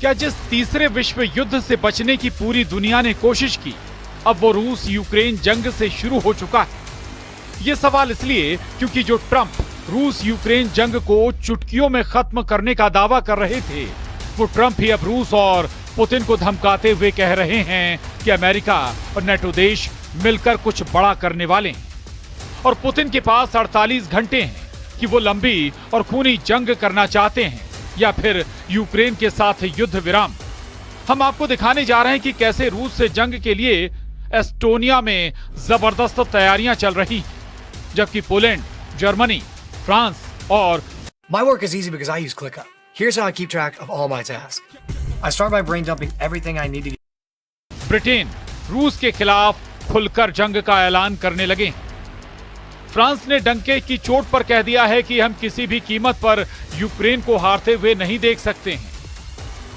क्या जिस तीसरे विश्व युद्ध से बचने की पूरी दुनिया ने कोशिश की, अब वो रूस यूक्रेन जंग से शुरू हो चुका है? ये सवाल इसलिए क्योंकि जो ट्रंप रूस यूक्रेन जंग को चुटकियों में खत्म करने का दावा कर रहे थे, वो ट्रंप ही अब रूस और पुतिन को धमकाते हुए कह रहे हैं कि अमेरिका और नेटो देश मिलकर कुछ बड़ा करने वाले हैं। और पुतिन के पास 48 घंटे हैं कि वो लंबी और खूनी जंग करना चाहते हैं या फिर यूक्रेन के साथ युद्ध विराम। हम आपको दिखाने जा रहे हैं कि कैसे रूस से जंग के लिए एस्टोनिया में जबरदस्त तैयारियां चल रही हैं, जबकि पोलैंड, जर्मनी, फ्रांस और My work is easy because I use ClickUp. Here's how I keep track of all my tasks. I start by brain dumping everything I need to do. Britain रूस के खिलाफ खुलकर जंग का ऐलान करने लगे हैं। फ्रांस ने डंके की चोट पर कह दिया है कि हम किसी भी कीमत पर यूक्रेन को हारते हुए नहीं देख सकते हैं,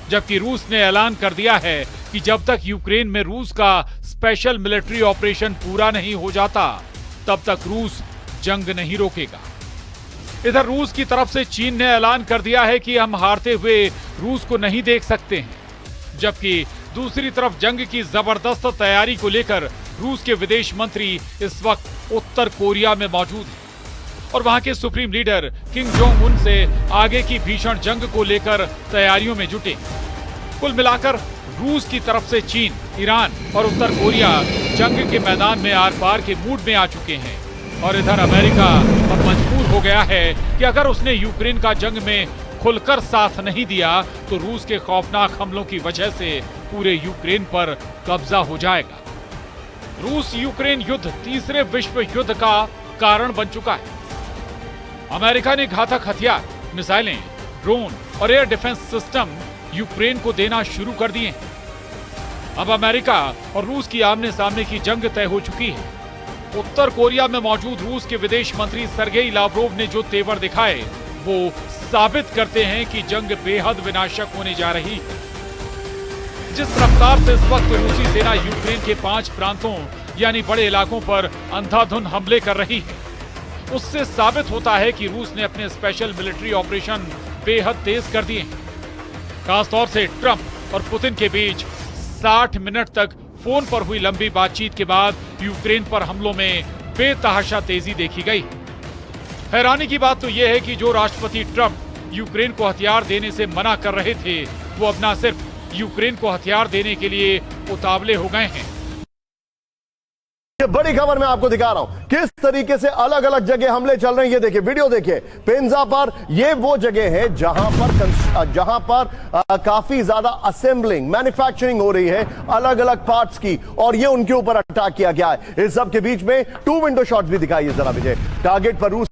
जबकि रूस ने ऐलान कर दिया है कि जब तक यूक्रेन में रूस का स्पेशल मिलिट्री ऑपरेशन पूरा नहीं हो जाता, तब तक रूस जंग नहीं रोकेगा। इधर रूस की तरफ से चीन ने ऐलान कर दिया है कि हम हारते हुए रूस को नहीं देख सकते हैं, जबकि दूसरी तरफ जंग की जबरदस्त तैयारी को लेकर रूस के विदेश मंत्री इस वक्त उत्तर कोरिया में मौजूद हैं और वहां के supreme leader Kim Jong Un से आगे की भीषण जंग को लेकर तैयारियों में जुटे। कुल मिलाकर रूस की तरफ से चीन, ईरान और उत्तर कोरिया जंग के मैदान में आर पार के मूड में आ चुके हैं और इधर अमेरिका अब मजबूर हो गया है कि अगर उसने यूक्रेन का जंग में खुलकर साथ नहीं दिया तो रूस के खौफनाक हमलों की वजह से पूरे यूक्रेन पर कब्जा हो जाएगा। रूस यूक्रेन युद्ध तीसरे विश्व युद्ध का कारण बन चुका है। अमेरिका ने घातक हथियार, मिसाइलें, ड्रोन और एयर डिफेंस सिस्टम यूक्रेन को देना शुरू कर दिए हैं। अब अमेरिका और रूस की आमने सामने की जंग तय हो चुकी है। उत्तर कोरिया में मौजूद रूस के विदेश मंत्री सर्गेई लावरोव ने जो तेवर दिखाए, वो साबित करते हैं कि जंग बेहद विनाशक होने जा रही है। जिस रफ्तार से इस वक्त रूसी सेना यूक्रेन के 5 प्रांतों यानी बड़े इलाकों पर अंधाधुंध हमले कर रही है, उससे साबित होता है कि रूस ने अपने स्पेशल मिलिट्री ऑपरेशन बेहद तेज कर दिए हैं। खासतौर से ट्रंप और पुतिन के बीच 60 मिनट तक फोन पर हुई लंबी बातचीत के बाद यूक्रेन पर हमलों में बेतहाशा तेजी देखी गई। हैरानी की बात तो यह है कि जो राष्ट्रपति ट्रंप यूक्रेन को हथियार देने से मना कर रहे थे, वो अब न सिर्फ यूक्रेन को हथियार देने के लिए उतावले हो गए हैं। ये बड़ी खबर मैं आपको दिखा रहा हूं किस तरीके से अलग अलग जगह हमले चल रहे हैं। ये देखिए, वीडियो देखिए। पेंजा पर ये वो जगह है जहां पर काफी ज्यादा असेंबलिंग, मैन्युफैक्चरिंग हो रही है अलग अलग पार्ट्स की, और ये उनके ऊपर अटैक किया गया है। इस सब के बीच में 2 विंडो शॉट्स भी दिखाइए जरा मुझे। टारगेट पर रूस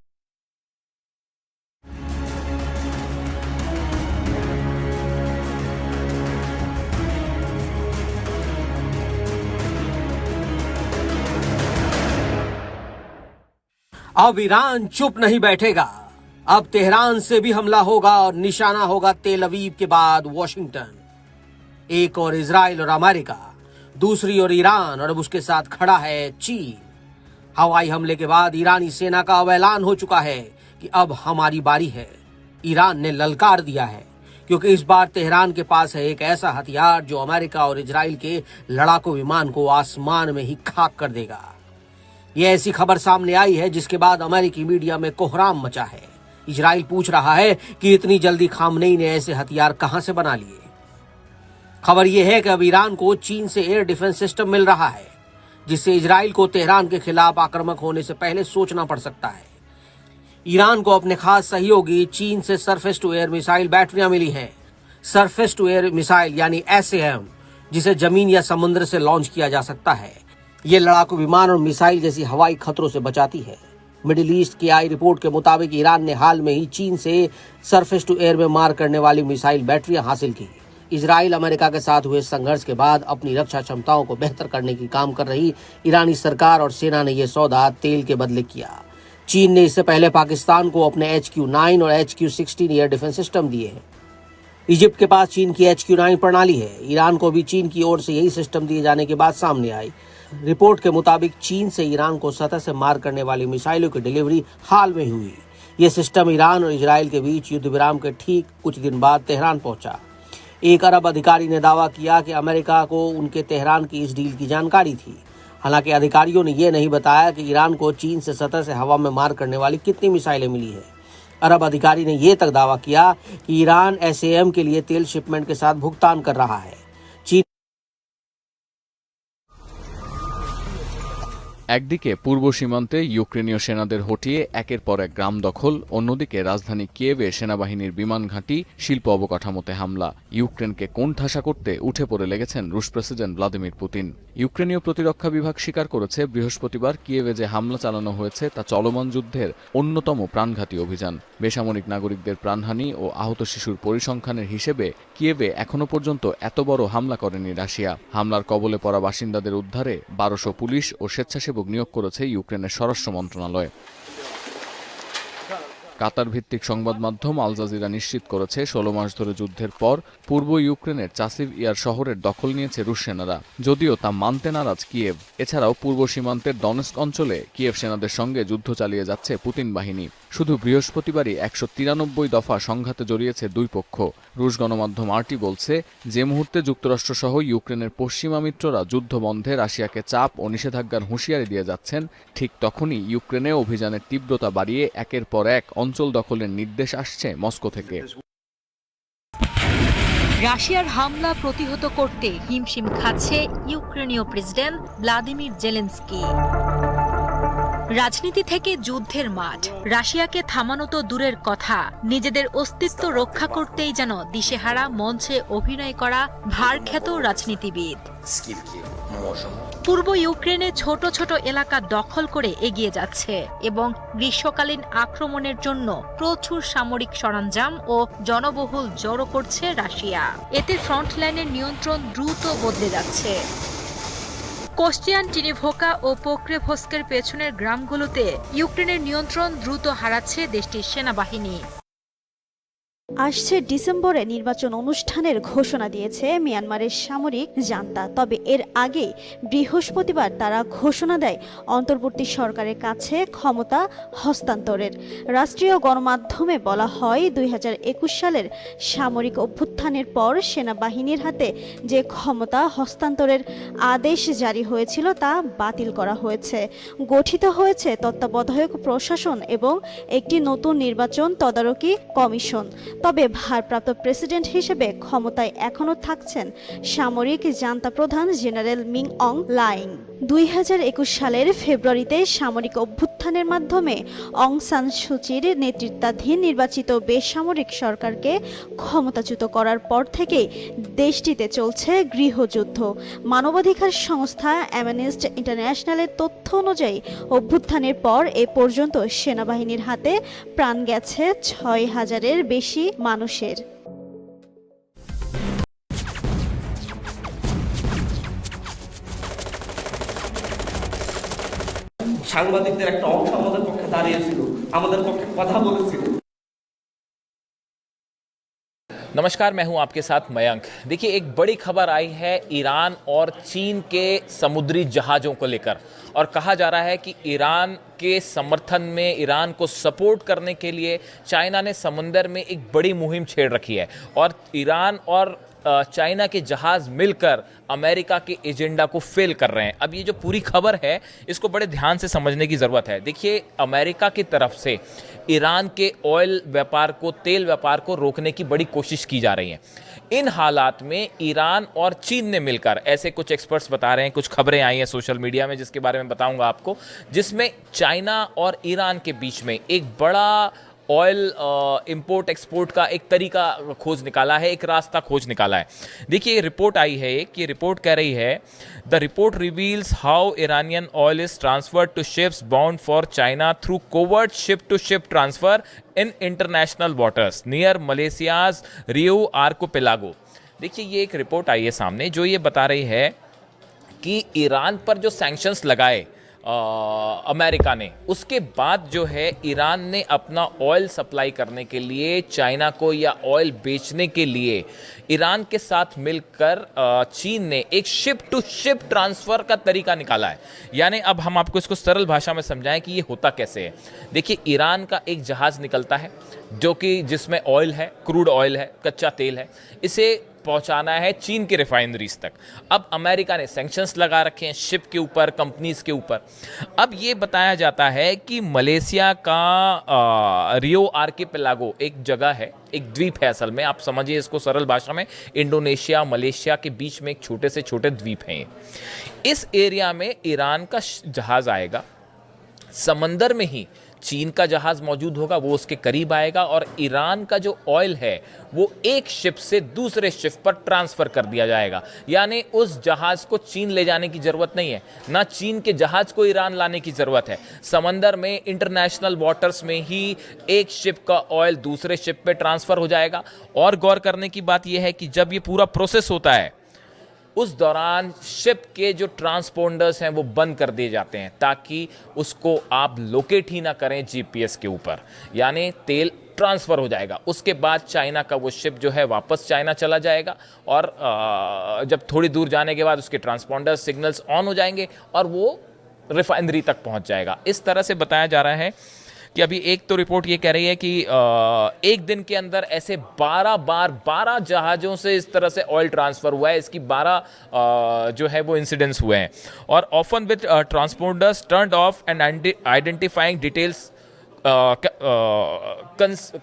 अब ईरान चुप नहीं बैठेगा। अब तेहरान से भी हमला होगा और निशाना होगा तेल अवीव के बाद वॉशिंगटन। एक और इजराइल और अमेरिका, दूसरी ओर ईरान और अब उसके साथ खड़ा है चीन। हवाई हमले के बाद ईरानी सेना का अब ऐलान हो चुका है कि अब हमारी बारी है। ईरान ने ललकार दिया है क्योंकि इस बार तेहरान के पास है एक ऐसा हथियार जो अमेरिका और इजराइल के लड़ाकू विमान को आसमान में ही खाक कर देगा। यह ऐसी खबर सामने आई है जिसके बाद अमेरिकी मीडिया में कोहराम मचा है। इजराइल पूछ रहा है कि इतनी जल्दी खामनेई ने ऐसे हथियार कहां से बना लिए। खबर यह है कि अब ईरान को चीन से एयर डिफेंस सिस्टम मिल रहा है, जिससे इजराइल को तेहरान के खिलाफ आक्रामक होने से पहले सोचना पड़ सकता है। ईरान को अपने खास सहयोगी चीन से सरफेस टू एयर मिसाइल बैटरियां मिली हैं। सरफेस टू एयर मिसाइल यानी SAM, जिसे जमीन या समुद्र से लॉन्च किया जा सकता है। ये लड़ाकू विमान और मिसाइल जैसी हवाई खतरों से बचाती है। मिडिल ईस्ट की आई रिपोर्ट के मुताबिक ईरान ने हाल में ही चीन से सरफेस टू एयर में मार करने वाली मिसाइल बैटरियां हासिल की। इजराइल अमेरिका के साथ हुए संघर्ष के बाद अपनी रक्षा क्षमताओं को बेहतर करने की काम कर रही ईरानी सरकार और सेना ने यह सौदा तेल के बदले किया। चीन ने इससे पहले पाकिस्तान को अपने HQ-9 और HQ-16 एयर डिफेंस सिस्टम दिए हैं। इजिप्ट के पास चीन की HQ-9 प्रणाली है। ईरान को भी चीन की ओर से यही सिस्टम दिए जाने की बात सामने आई। रिपोर्ट के मुताबिक चीन से ईरान को सतह से मार करने वाली मिसाइलों की डिलीवरी हाल में हुई। ये सिस्टम ईरान और इजराइल के बीच युद्ध विराम के ठीक कुछ दिन बाद तेहरान पहुंचा। एक अरब अधिकारी ने दावा किया कि अमेरिका को उनके तेहरान की इस डील की जानकारी थी। हालांकि अधिकारियों ने यह नहीं बताया कि ईरान को चीन से सतह से हवा में मार करने वाली कितनी मिसाइलें मिली है। अरब अधिकारी ने यह तक दावा किया कि ईरान SAM के लिए तेल शिपमेंट के साथ भुगतान कर रहा है। একদিকে পূর্ব সীমান্তে ইউক্রেনীয় সেনাদের হটিয়ে একের পর এক গ্রাম দখল, অন্যদিকে রাজধানী কিয়েভে সেনাবাহিনীর বিমান ঘাঁটি, শিল্প অবকাঠামোতে হামলা। ইউক্রেনকে কোণঠাসা করতে উঠে পড়ে লেগেছেন রুশ প্রেসিডেন্ট ভ্লাদিমির পুতিন। ইউক্রেনীয় প্রতিরক্ষা বিভাগ স্বীকার করেছে, বৃহস্পতিবার কিয়েভে যে হামলা চালানো হয়েছে তা চলমান যুদ্ধের অন্যতম প্রাণঘাতী অভিযান। বেসামরিক নাগরিকদের প্রাণহানি ও আহত শিশুর পরিসংখ্যানের হিসেবে কিয়েভে এখনো পর্যন্ত এত বড় হামলা করেনি রাশিয়া। হামলার কবলে পড়া বাসিন্দাদের উদ্ধারে 1200 পুলিশ ও স্বেচ্ছাসেবক নিয়োগ করেছে ইউক্রেনের স্বরাষ্ট্র মন্ত্রণালয়। কাতার ভিত্তিক সংবাদ মাধ্যম আল জাজিরা নিশ্চিত করেছে 16 মাস ধরে যুদ্ধের পর পূর্ব ইউক্রেনের চাসিভ ইয়ার শহরের দখল নিয়েছে রুশ সেনারা, যদিও তা মানতে নারাজ কিয়েভ। এছাড়াও পূর্ব সীমান্তের ডনেস্ক অঞ্চলে কিয়েভ সেনাদের সঙ্গে যুদ্ধ চালিয়ে যাচ্ছে পুতিন বাহিনী। শুধু বৃহস্পতিবারই 193 দফা সংঘাতে জড়িয়েছে দুই পক্ষ। রুশ গণমাধ্যম RT বলছে, যে মুহূর্তে যুক্তরাষ্ট্রসহ ইউক্রেনের পশ্চিমা মিত্ররা যুদ্ধ বন্ধে রাশিয়াকে চাপ ও নিষেধাজ্ঞার হুঁশিয়ারি দিয়ে যাচ্ছেন, ঠিক তখনই ইউক্রেনে অভিযানের তীব্রতা বাড়িয়ে একের পর এক অঞ্চল দখলের নির্দেশ আসছে মস্কো থেকে। রাশিয়ার হামলা প্রতিহত করতে হিমশিম খাচ্ছে ইউক্রেনীয় প্রেসিডেন্ট ভ্লাদিমির জেলেনস্কি। রাজনীতি থেকে যুদ্ধের মাঠ, রাশিয়াকে থামানো তো দূরের কথা, নিজেদের অস্তিত্ব রক্ষা করতেই যেন দিশেহারা মঞ্চে অভিনয় করা ভারখ্যাত রাজনীতিবিদ। পূর্ব ইউক্রেনে ছোট ছোট এলাকা দখল করে এগিয়ে যাচ্ছে এবং গ্রীষ্মকালীন আক্রমণের জন্য প্রচুর সামরিক সরঞ্জাম ও জনবহুল জড়ো করছে রাশিয়া। এতে ফ্রন্টলাইনের নিয়ন্ত্রণ দ্রুত বদলে যাচ্ছে। কোস্টিয়ান, টিনিভোকা ও পোক্রেভস্কের পেছনের গ্রামগুলোতে ইউক্রেনের নিয়ন্ত্রণ দ্রুত হারাচ্ছে দেশটির সেনাবাহিনী। আসছে ডিসেম্বরে নির্বাচন অনুষ্ঠানের ঘোষণা দিয়েছে মিয়ানমারের সামরিক জান্তা। তবে এর আগে বৃহস্পতিবার তারা ঘোষণা দেয় অন্তর্বর্তী সরকারের কাছে ক্ষমতা হস্তান্তরের। রাষ্ট্রীয় গণমাধ্যমে বলা হয়, 2021 সালের সামরিক অভ্যুত্থানের পর সেনাবাহিনীর হাতে যে ক্ষমতা হস্তান্তরের আদেশ জারি হয়েছিল তা বাতিল করা হয়েছে। গঠিত হয়েছে তত্ত্বাবধায়ক প্রশাসন এবং একটি নতুন নির্বাচন তদারকি কমিশন। তবে ভারপ্রাপ্ত প্রেসিডেন্ট হিসেবে ক্ষমতায় এখনও থাকছেন সামরিক জান্তা প্রধান জেনারেল মিং অং লাইং। 2021 সালের ফেব্রুয়ারিতে সামরিক অভ্যুত্থানের মাধ্যমে অং সান সুচির নেতৃত্বাধীন নির্বাচিত বেসামরিক সরকারকে ক্ষমতাচ্যুত করার পর থেকেই দেশটিতে চলছে গৃহযুদ্ধ। মানবাধিকার সংস্থা অ্যামনেস্টি ইন্টারন্যাশনালের তথ্য অনুযায়ী অভ্যুত্থানের পর এ পর্যন্ত সেনাবাহিনীর হাতে প্রাণ গেছে 6000-এর বেশি মানুষের। সাংবাদিকদের একটা অংশ আমাদের পক্ষে দাঁড়িয়েছিল, আমাদের পক্ষে কথা বলেছিল। नमस्कार, मैं हूं आपके साथ मयंक। देखिए, एक बड़ी खबर आई है ईरान और चीन के समुद्री जहाज़ों को लेकर, और कहा जा रहा है कि ईरान के समर्थन में, ईरान को सपोर्ट करने के लिए चाइना ने समंदर में एक बड़ी मुहिम छेड़ रखी है और ईरान और चाइना के जहाज़ मिलकर अमेरिका के एजेंडा को फेल कर रहे हैं। अब ये जो पूरी खबर है, इसको बड़े ध्यान से समझने की ज़रूरत है। देखिए, अमेरिका की तरफ से ईरान के ऑयल व्यापार को, तेल व्यापार को रोकने की बड़ी कोशिश की जा रही है। इन हालात में ईरान और चीन ने मिलकर, ऐसे कुछ एक्सपर्ट्स बता रहे हैं, कुछ खबरें आई हैं सोशल मीडिया में जिसके बारे में बताऊंगा आपको, जिसमें चाइना और ईरान के बीच में एक बड़ा ऑयल इंपोर्ट एक्सपोर्ट का एक तरीका खोज निकाला है, एक रास्ता खोज निकाला है। देखिए, रिपोर्ट आई है, ये रिपोर्ट कह रही है, the report reveals how Iranian oil is transferred to ships bound for China through covert ship to ship transfer in international waters near Malaysia's Riau archipelago. देखिए, ये एक रिपोर्ट आई है सामने जो ये बता रही है कि ईरान पर जो सैंक्शंस लगाए अमेरिका ने, उसके बाद जो है ईरान ने अपना ऑयल सप्लाई करने के लिए चाइना को, या ऑयल बेचने के लिए ईरान के साथ मिलकर चीन ने एक शिप टू शिप ट्रांसफ़र का तरीका निकाला है। यानी अब हम आपको इसको सरल भाषा में समझाएं कि ये होता कैसे है। देखिए, ईरान का एक जहाज़ निकलता है जो कि जिसमें ऑयल है, क्रूड ऑयल है, कच्चा तेल है। इसे पहुंचाना है चीन के रिफाइनरीज तक। अब अमेरिका ने सैंक्शंस लगा रखे हैं शिप के ऊपर, कंपनीज के ऊपर। अब ये बताया जाता है कि मलेशिया का रियो आर्किपेलागो एक जगह है, एक द्वीप है असल में, आप समझिए इसको सरल भाषा में, इंडोनेशिया मलेशिया के बीच में एक छोटे से छोटे द्वीप हैं ये। इस एरिया में ईरान का जहाज आएगा, समंदर में ही चीन का जहाज मौजूद होगा, वो उसके करीब आएगा और ईरान का जो ऑयल है वो एक शिप से दूसरे शिप पर ट्रांसफर कर दिया जाएगा। यानी उस जहाज को चीन ले जाने की जरूरत नहीं है, ना चीन के जहाज को ईरान लाने की जरूरत है। समंदर में इंटरनेशनल वाटर्स में ही एक शिप का ऑयल दूसरे शिप पे ट्रांसफर हो जाएगा। और गौर करने की बात यह है कि जब ये पूरा प्रोसेस होता है उस दौरान शिप के जो ट्रांसपोंडर्स हैं वो बंद कर दिए जाते हैं ताकि उसको आप लोकेट ही ना करें जीपीएस के ऊपर, यानी तेल ट्रांसफ़र हो जाएगा। उसके बाद चाइना का वो शिप जो है वापस चाइना चला जाएगा और जब थोड़ी दूर जाने के बाद उसके ट्रांसपोंडर सिग्नल्स ऑन हो जाएंगे और वो रिफाइनरी तक पहुंच जाएगा। इस तरह से बताया जा रहा है कि अभी एक तो रिपोर्ट ये कह रही है कि एक दिन के अंदर ऐसे 12 जहाज़ों से इस तरह से ऑयल ट्रांसफ़र हुआ है। इसकी 12 जो है वो इंसिडेंट्स हुए हैं और often with transponders turned of and identifying details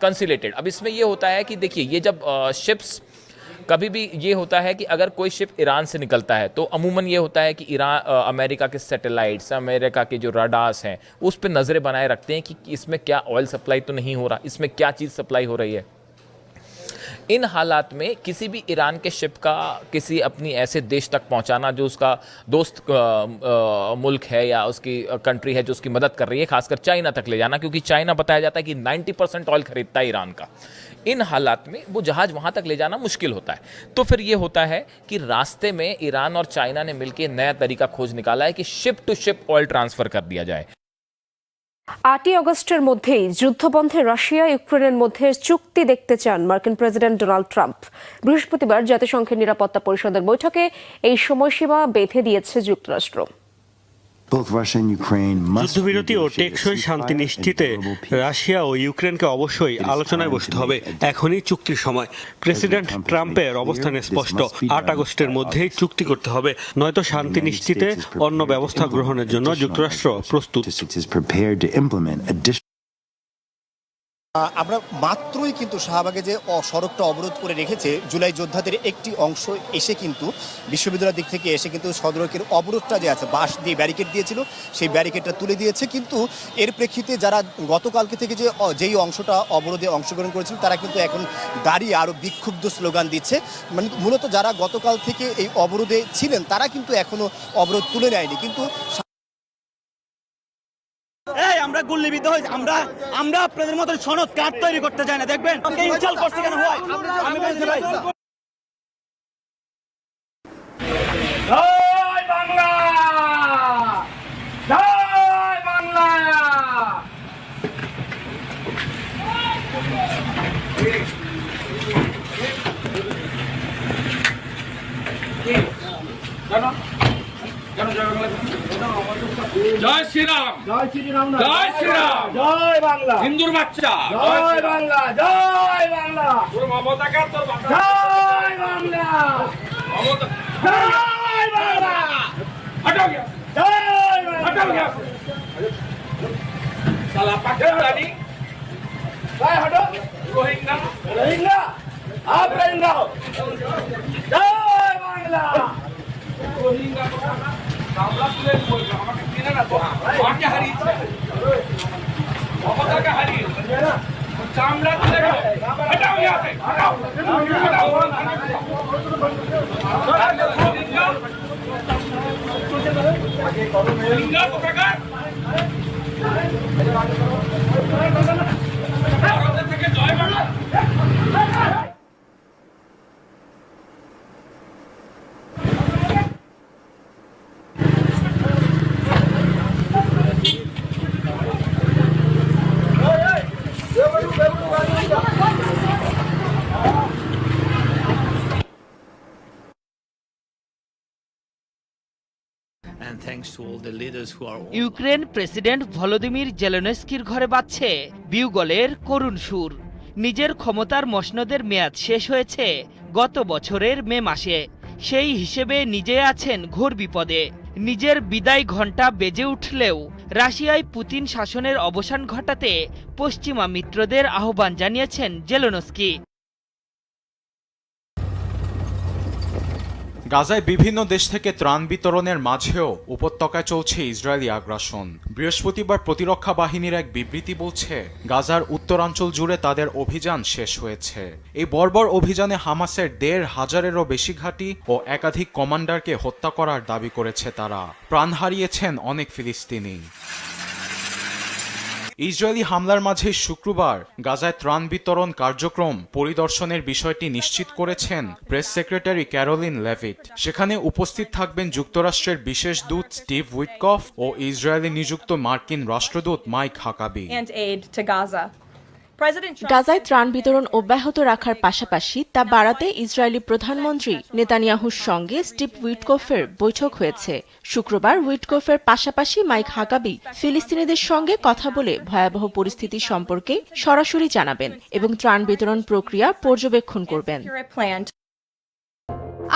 consolidated. अब इसमें ये होता है कि देखिए ये जब शिप्स कभी भी ये होता है कि अगर कोई शिप ईरान से निकलता है तो अमूमन ये होता है कि अमेरिका के सैटेलाइट्स, अमेरिका के जो रडार्स हैं उस पर नज़रें बनाए रखते हैं कि इसमें क्या ऑयल सप्लाई तो नहीं हो रहा, इसमें क्या चीज़ सप्लाई हो रही है। इन हालात में किसी भी ईरान के शिप का किसी अपनी ऐसे देश तक पहुंचाना जो उसका दोस्त मुल्क है या उसकी कंट्री है जो उसकी मदद कर रही है, खासकर चाइना तक ले जाना, क्योंकि चाइना बताया जाता है कि 90% ऑयल खरीदता है ईरान का। इन हालात में वो जहाज़ वहाँ तक ले जाना मुश्किल होता है। तो फिर ये होता है कि रास्ते में ईरान और चाइना ने मिलकर नया तरीका खोज निकाला है कि ship to ship oil transfer कर दिया जाए। 8 আগস্টের মধ্যেই যুদ্ধবন্ধে রাশিয়া ইউক্রেনের মধ্যে চুক্তি দেখতে চান মার্কিন প্রেসিডেন্ট ডোনাল্ড ট্রাম্প। বৃহস্পতিবার জাতিসংঘের নিরাপত্তা পরিষদের বৈঠকে এই সময়সীমা বেঁধে দিয়েছে যুক্তরাষ্ট্র। যুদ্ধবিরতি ও টেকসই শান্তি নিশ্চিতে রাশিয়া ও ইউক্রেনকে অবশ্যই আলোচনায় বসতে হবে। এখনই চুক্তির সময়। প্রেসিডেন্ট ট্রাম্পের অবস্থান স্পষ্ট, 8 আগস্টের মধ্যেই চুক্তি করতে হবে, নয়তো শান্তি নিশ্চিতে অন্য ব্যবস্থা গ্রহণের জন্য যুক্তরাষ্ট্র প্রস্তুত। আমরা মাত্রই কিন্তু শাহবাগে যে সড়কটা অবরোধ করে রেখেছে জুলাই যোদ্ধাদের একটি অংশ এসে কিন্তু বিশ্ববিদ্যালয়ের দিক থেকে এসে কিন্তু সড়কের অবরোধটা যে আছে বাঁশ দিয়ে ব্যারিকেড দিয়েছিল সেই ব্যারিকেডটা তুলে দিয়েছে। কিন্তু এর প্রেক্ষিতে যারা গতকালকে থেকে যেই অংশটা অবরোধে অংশগ্রহণ করেছিল তারা কিন্তু এখন দাঁড়িয়ে আরও বিক্ষুব্ধ স্লোগান দিচ্ছে। মানে মূলত যারা গতকাল থেকে এই অবরোধে ছিলেন তারা কিন্তু এখনো অবরোধ তুলে নেয়নি। কিন্তু আমরা গুল্লিবিদ্ধ হয়েছি, আমরা আপনাদের মতো সনদ কার্ড তৈরি করতে চাই না। দেখবেন ইনশাল করছে কেন হয় আমি বলছি ভাই। জয় বাংলা, জয় বাংলা। জয় শ্রীরাম, জয় শ্রীরাম, জয় শ্রীরাম, জয় বাংলা, হিন্দুর বাচ্চা, জয় বাংলা, জয় বাংলা, তোর মমতা কার, তোর জয় বাংলা, মমতা, জয় বাংলা, হটাও গিয়া, জয় বাংলা, হটাও গিয়া, সালা পাকিস্তানি, জয় হটো, রোহিঙ্গা, রোহিঙ্গা, আপ রোহিঙ্গা, জয় বাংলা, রোহিঙ্গা আমরা তুলে বলবো আমাকে চিনে না তো, আমাকে হারিয়েছে, মমতাকে হারিয়েছে, চামড়া তুলে হটাও গিয়া, হটাও, হটাও, রোহিঙ্গা কোথাকার, ভারতের থেকে জয় বাংলা। ইউক্রেন প্রেসিডেন্ট ভলোদিমির জেলেনস্কির ঘরে বাজছে বিউগলের করুণ সুর। নিজের ক্ষমতার মসনদের মেয়াদ শেষ হয়েছে, গত বছরের মে মাসে। সেই হিসেবে নিজে আছেন ঘোর বিপদে। নিজের বিদায় ঘণ্টা বেজে উঠলেও রাশিয়ায় পুতিন শাসনের অবসান ঘটাতে পশ্চিমা মিত্রদের আহ্বান জানিয়েছেন জেলেনস্কি। গাজায় বিভিন্ন দেশ থেকে ত্রাণ বিতরণের মাঝেও উপত্যকায় চলছে ইসরায়েলি আগ্রাসন। বৃহস্পতিবার প্রতিরক্ষা বাহিনীর এক বিবৃতি বলছে, গাজার উত্তরাঞ্চল জুড়ে তাদের অভিযান শেষ হয়েছে। এই বর্বর অভিযানে হামাসের ১৫০০-এরও বেশি ঘাঁটি ও একাধিক কমান্ডারকে হত্যা করার দাবি করেছে তারা। প্রাণ হারিয়েছেন অনেক ফিলিস্তিনি। ইসরায়েলি হামলার মাঝে শুক্রবার গাজায় ত্রাণ বিতরণ কার্যক্রম পরিদর্শনের বিষয়টি নিশ্চিত করেছেন প্রেস সেক্রেটারি ক্যারোলিন লেভিট। সেখানে উপস্থিত থাকবেন যুক্তরাষ্ট্রের বিশেষ দূত স্টিভ উইটকফ ও ইসরায়েলে নিযুক্ত মার্কিন রাষ্ট্রদূত মাইক হাকাবি। গাজায় ত্রাণ বিতরণ অব্যাহত রাখার পাশাপাশি তা বাড়াতে ইসরায়েলি প্রধানমন্ত্রী নেতানিয়াহুর সঙ্গে স্টিভ উইটকফের বৈঠক হয়েছে। শুক্রবার উইটকফের পাশাপাশি মাইক হাকাবি ফিলিস্তিনিদের সঙ্গে কথা বলে ভয়াবহ পরিস্থিতি সম্পর্কে সরাসরি জানাবেন এবং ত্রাণ বিতরণ প্রক্রিয়া পর্যবেক্ষণ করবেন।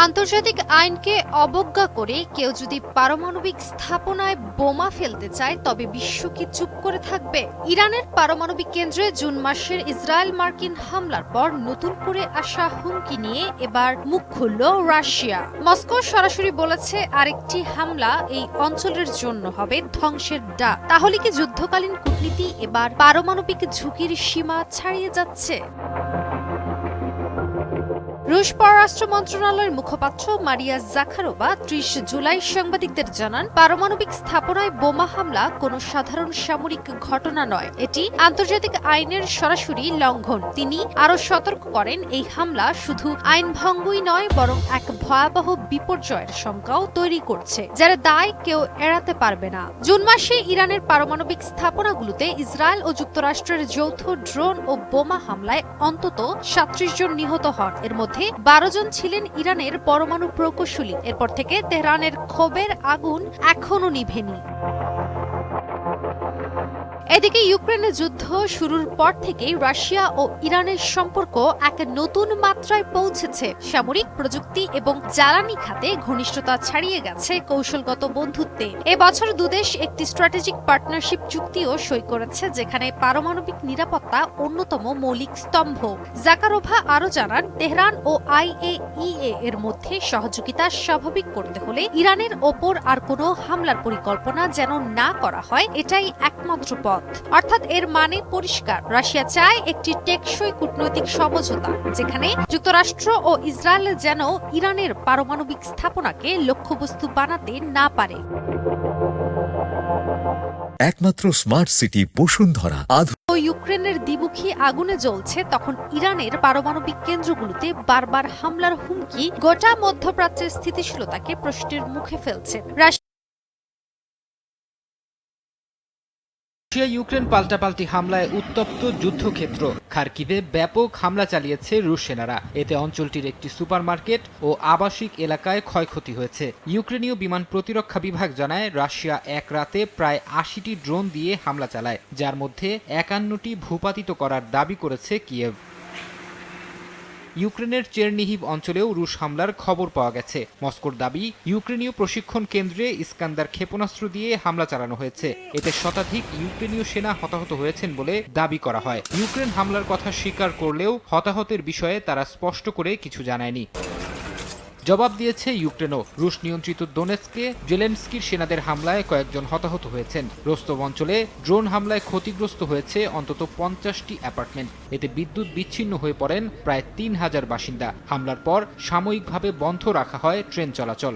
আন্তর্জাতিক আইনকে অবজ্ঞা করে কেউ যদি পারমাণবিক স্থাপনায় বোমা ফেলতে চায় তবে বিশ্ব কি চুপ করে থাকবে? ইরানের পারমাণবিক কেন্দ্রে জুন মাসের ইসরায়েল মার্কিন হামলার পর নতুন করে আসা হুমকি নিয়ে এবার মুখ খুলল রাশিয়া। মস্কো সরাসরি বলেছে আরেকটি হামলা এই অঞ্চলের জন্য হবে ধ্বংসের ডাক। তাহলে কি যুদ্ধকালীন কূটনীতি এবার পারমাণবিক ঝুঁকির সীমা ছাড়িয়ে যাচ্ছে? রুশ পররাষ্ট্র মন্ত্রণালয়ের মুখপাত্র মারিয়া জাখারোভা ৩০ জুলাই সাংবাদিকদের জানান, পারমাণবিক স্থাপনায় বোমা হামলা কোনো সাধারণ সামরিক ঘটনা নয়, এটি আন্তর্জাতিক আইনের সরাসরি লঙ্ঘন। তিনি আরও সতর্ক করেন, এই হামলা শুধু আইন ভঙ্গই নয় বরং এক ভয়াবহ বিপর্যয়ের শঙ্কাও তৈরি করছে, যার দায় কেউ এড়াতে পারবে না। জুন মাসে ইরানের পারমাণবিক স্থাপনাগুলোতে ইসরায়েল ও যুক্তরাষ্ট্রের যৌথ ড্রোন ও বোমা হামলায় অন্তত ৩৭ জন নিহত হন। এর মধ্যে ১২ জন ছিলেন ইরানের পরমাণু প্রকৌশলী। এরপর থেকে তেহরানের ক্ষোভের আগুন এখনো নিভেনি। এদিকে ইউক্রেনের যুদ্ধ শুরুর পর থেকেই রাশিয়া ও ইরানের সম্পর্ক এক নতুন মাত্রায় পৌঁছেছে। সামরিক প্রযুক্তি এবং জ্বালানি খাতে ঘনিষ্ঠতা ছাড়িয়ে গেছে কৌশলগত বন্ধুত্বে। এবছর দুদেশ একটি স্ট্র্যাটেজিক পার্টনারশিপ চুক্তিও সই করেছে, যেখানে পারমাণবিক নিরাপত্তা অন্যতম মৌলিক স্তম্ভ। জাকারোভা আরও জানান, তেহরান ও IAEA এর মধ্যে সহযোগিতা স্বাভাবিক করতে হলে ইরানের ওপর আর কোনো হামলার পরিকল্পনা যেন না করা হয়, এটাই একমাত্র পথ। অর্থাৎ এর মানে পরিষ্কার, রাশিয়া চায় একটি টেকসই কূটনৈতিক সমঝোতা, যেখানে যুক্তরাষ্ট্র ও ইসরায়েল যেন ইরানের পারমাণবিক স্থাপনাকে লক্ষ্যবস্তু বানাতে না পারে। একমাত্র স্মার্ট সিটি বসুন্ধরা। ইউক্রেনের দ্বিমুখী আগুনে জ্বলছে, তখন ইরানের পারমাণবিক কেন্দ্রগুলোতে বারবার হামলার হুমকি গোটা মধ্যপ্রাচ্যের স্থিতিশীলতাকে প্রশ্নের মুখে ফেলছে। ইউক্রেন পাল্টাপাল্টি হামলায় উত্তপ্ত যুদ্ধক্ষেত্র। খার্কিভে ব্যাপক হামলা চালিয়েছে রুশ সেনারা। এতে অঞ্চলটির একটি সুপারমার্কেট ও আবাসিক এলাকায় ক্ষয়ক্ষতি হয়েছে। ইউক্রেনীয় বিমান প্রতিরক্ষা বিভাগ জানায়, রাশিয়া এক রাতে প্রায় ৮০টি ড্রোন দিয়ে হামলা চালায়, যার মধ্যে ৫১টি ভূপাতিত করার দাবি করেছে কিয়েভ। ইউক্রেনের চেরনিহিভ অঞ্চলেও রুশ হামলার খবর পাওয়া গেছে। মস্কোর দাবি, ইউক্রেনীয় প্রশিক্ষণ কেন্দ্রে ইস্কান্দার ক্ষেপণাস্ত্র দিয়ে হামলা চালানো হয়েছে। এতে শতাধিক ইউক্রেনীয় সেনা হতাহত হয়েছেন বলে দাবি করা হয়। ইউক্রেন হামলার কথা স্বীকার করলেও হতাহতের বিষয়ে তারা স্পষ্ট করে কিছু জানায়নি। জবাব দিয়েছে ইউক্রেনও। রুশ নিয়ন্ত্রিত দোনেৎস্কে জেলেনস্কির সেনাদের হামলায় কয়েকজন হতাহত হয়েছেন। রোস্তভ অঞ্চলে ড্রোন হামলায় ক্ষতিগ্রস্ত হয়েছে অন্তত ৫০টি অ্যাপার্টমেন্ট। এতে বিদ্যুৎ বিচ্ছিন্ন হয়ে পড়েন প্রায় ৩,০০০ বাসিন্দা। হামলার পর সাময়িকভাবে বন্ধ রাখা হয় ট্রেন চলাচল।